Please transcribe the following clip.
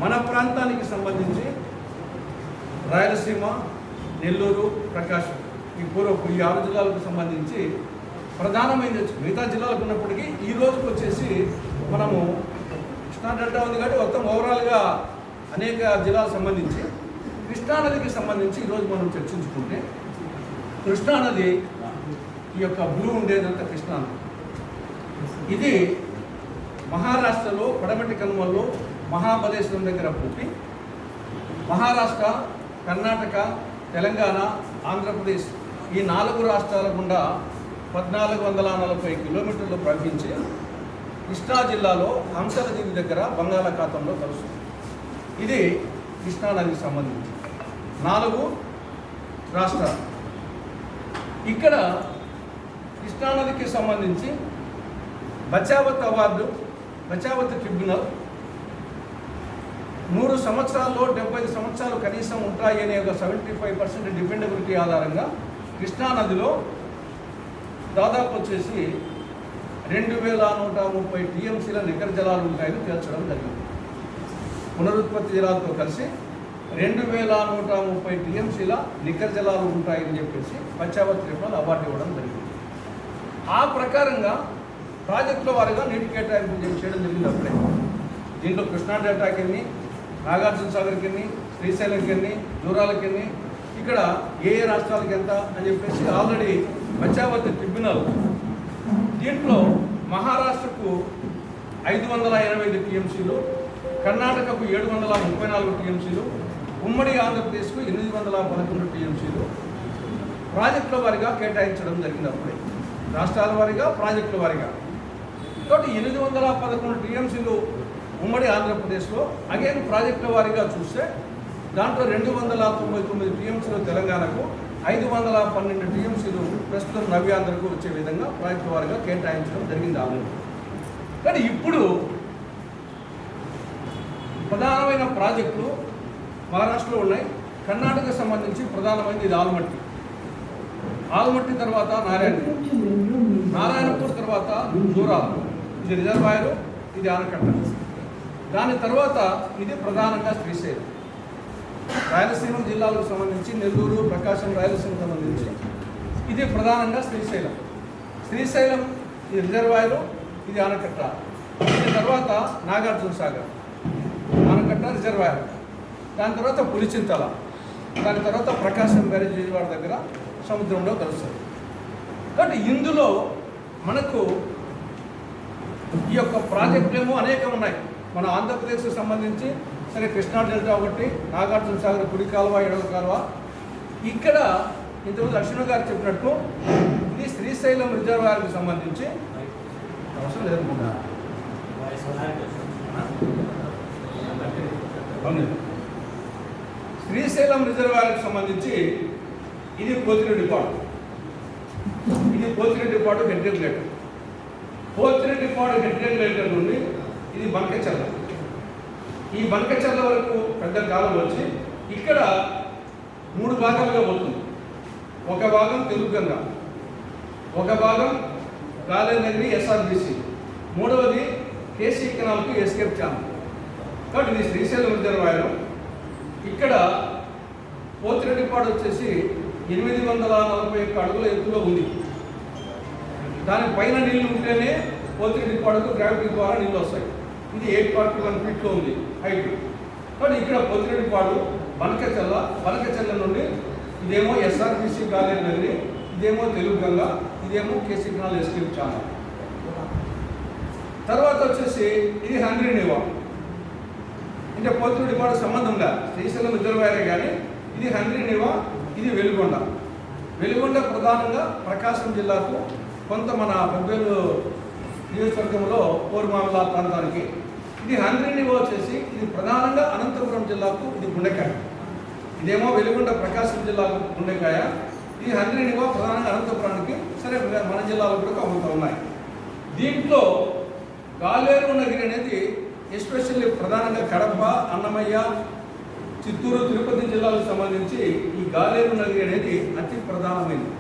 మన ప్రాంతానికి సంబంధించి రాయలసీమ, నెల్లూరు, ప్రకాశం ఈ పూర్వపు ఈ 6 జిల్లాలకు సంబంధించి ప్రధానమైన మిగతా జిల్లాలకు ఉన్నప్పటికీ ఈ రోజుకి వచ్చేసి మనము కృష్ణా డెల్టా ఉంది కాబట్టి మొత్తం ఓవరాల్గా అనేక జిల్లాలకు సంబంధించి కృష్ణానదికి సంబంధించి ఈరోజు మనం చర్చించుకుంటే కృష్ణానది ఈ యొక్క బ్లూ ఉండేదంతా కృష్ణానది. ఇది మహారాష్ట్రలో పడమటి కనుమల్లో మహాబలేశ్వరం దగ్గర పుట్టి మహారాష్ట్ర, కర్ణాటక, తెలంగాణ, ఆంధ్రప్రదేశ్ ఈ 4 రాష్ట్రాల గుండా 1440 కిలోమీటర్లు ప్రవహించి కృష్ణా జిల్లాలో హంసలదీవి దగ్గర బంగాళాఖాతంలో కలుస్తుంది. ఇది కృష్ణానదికి సంబంధించి 4 రాష్ట్రాలు. ఇక్కడ కృష్ణానదికి సంబంధించి బచావత్ అవార్డు, బచావత్ ట్రిబ్యునల్ 100 సంవత్సరాల్లో 75 సంవత్సరాలు కనీసం ఉంటాయి అనే ఒక 75% డిపెండబిలిటీ ఆధారంగా కృష్ణానదిలో దాదాపు వచ్చేసి 2130 టీఎంసీల నికర జలాలు ఉంటాయని తేల్చడం జరిగింది. పునరుత్పత్తి జలాలతో కలిసి 2130 టీఎంసీల నికర జలాలు ఉంటాయని చెప్పేసి బచావత్ ట్రిబ్యునల్ అవార్డు ఇవ్వడం జరిగింది. ఆ ప్రకారంగా ప్రాజెక్టుల వారీగా నీటి కేటాయింపు చేయడం జరిగింది. అప్పుడే దీంట్లో కృష్ణా డెల్టాకి, నాగార్జున సాగర్కి, శ్రీశైలంకి, జూరాలకి, ఇక్కడ ఏ రాష్ట్రాలకి ఎంత అని చెప్పేసి ఆల్రెడీ బచావత్ ట్రిబ్యునల్ దీంట్లో మహారాష్ట్రకు 585 టీఎంసీలు, కర్ణాటకకు 734 టీఎంసీలు, ఉమ్మడి ఆంధ్రప్రదేశ్కు 811 టీఎంసీలు ప్రాజెక్టుల వారీగా కేటాయించడం జరిగింది. అప్పుడే రాష్ట్రాల వారీగా, ప్రాజెక్టుల వారీగా. కాబట్టి 811 టీఎంసీలు ఉమ్మడి ఆంధ్రప్రదేశ్లో, అగైన్ ప్రాజెక్టుల వారీగా చూస్తే దాంట్లో 299 టీఎంసీలు తెలంగాణకు, 512 టీఎంసీలు ప్రస్తుతం నవ్యాంధ్రకు వచ్చే విధంగా ప్రాజెక్టుల వారీగా కేటాయించడం జరిగింది ఆల్రెడీ. కానీ ఇప్పుడు ప్రధానమైన ప్రాజెక్టులు మహారాష్ట్రలో ఉన్నాయి. కర్ణాటకకు సంబంధించి ప్రధానమైనది ఇది ఆల్మట్టి. ఆల్మట్టి తర్వాత నారాయణపూర్ తర్వాత జూరాలు, ఇది రిజర్వాయరు, ఇది ఆనకట్ట. దాని తర్వాత ఇది ప్రధానంగా శ్రీశైలం. రాయలసీమ జిల్లాలకు సంబంధించి నెల్లూరు, ప్రకాశం, రాయలసీమకు సంబంధించి ఇది ప్రధానంగా శ్రీశైలం. శ్రీశైలం ఇది రిజర్వాయరు, ఇది ఆనకట్ట. దీని తర్వాత నాగార్జున సాగర్, ఆనకట్ట, రిజర్వాయర్. దాని తర్వాత పులిచింతల, దాని తర్వాత ప్రకాశం బ్యారేజ్ విజయవాడ దగ్గర సముద్రంలో కలుస్తుంది. కాబట్టి ఇందులో మనకు ఈ యొక్క ప్రాజెక్టులేమో అనేకం ఉన్నాయి. మన ఆంధ్రప్రదేశ్కి సంబంధించి సరే కృష్ణా డెల్టా ఒకటి, నాగార్జున సాగర్ కుడి కాలువ, ఎడవ కాలువ. ఇక్కడ ఇంతకుముందు లక్ష్మణ్ గారు చెప్పినట్టు ఇది శ్రీశైలం రిజర్వాయర్కి సంబంధించి అవసరం లేదనుకుంటా. శ్రీశైలం రిజర్వాయర్కి సంబంధించి ఇది పోతిరెడ్డిపాడు, ఇది Pothireddypadu head regulator. Pothireddypadu head regulator నుండి ఇది బంకచర్ల. ఈ బంకచర్ల వరకు పెద్ద కాలం వచ్చి ఇక్కడ 3 భాగాలుగా పోతుంది. ఒక భాగం తెలుగుగంగ, ఒక భాగం గాలేనగిరి ఎస్ఆర్బిసి, మూడవది కేసీ కెనాల్కు ఎస్కేప్ ఛానల్. కాబట్టి ఇది శ్రీశైలం రిజర్వాయర్. ఇక్కడ పోతిరెడ్డిపాడు వచ్చేసి 841 అడుగుల ఎత్తులో ఉంది. దాని పైన నీళ్లు ఉంటేనే పోతిరెడ్డిపాడుకు గ్రావిటీ ద్వారా నీళ్ళు వస్తాయి. ఇది 841 ఫీట్లో ఉంది హైట్. కాబట్టి ఇక్కడ పోతిరెడ్డిపాడు, బనకచెల్ల నుండి ఇదేమో ఎస్ఆర్బిసి గాలేనగిరి, ఇదేమో తెలుగుగంగ, ఇదేమో కేసీ కెనాల్ ఎస్కేప్ ఛానల్. తర్వాత వచ్చేసి ఇది హంద్రీనివా. అంటే పోతిరెడ్డిపాడు సంబంధంగా శ్రీశైలం రిజర్వాయరే కానీ ఇది హంద్రీనివా, ఇది వెలుగొండ. వెలుగొండ ప్రధానంగా ప్రకాశం జిల్లాకు, కొంత మన పెబ్బేలు నియోజకవర్గంలో పూర్వమామల ప్రాంతానికి. ఇది హంద్రీనివా వచ్చేసి ఇది ప్రధానంగా అనంతపురం జిల్లాకు ఇది గుండెకాయ. ఇదేమో వెలుగొండ ప్రకాశం జిల్లాకు గుండెకాయ, ఈ హంద్రీనివా ప్రధానంగా అనంతపురానికి, సరే మన జిల్లాలో కూడా అమలుతూ ఉన్నాయి. దీంట్లో గాలేరునగిరి అనేది ఎస్పెషల్లీ ప్రధానంగా కడప, అన్నమయ్య, చిత్తూరు, తిరుపతి జిల్లాలకు సంబంధించి ఈ గాలేరునగిరి అనేది అతి ప్రధానమైనది.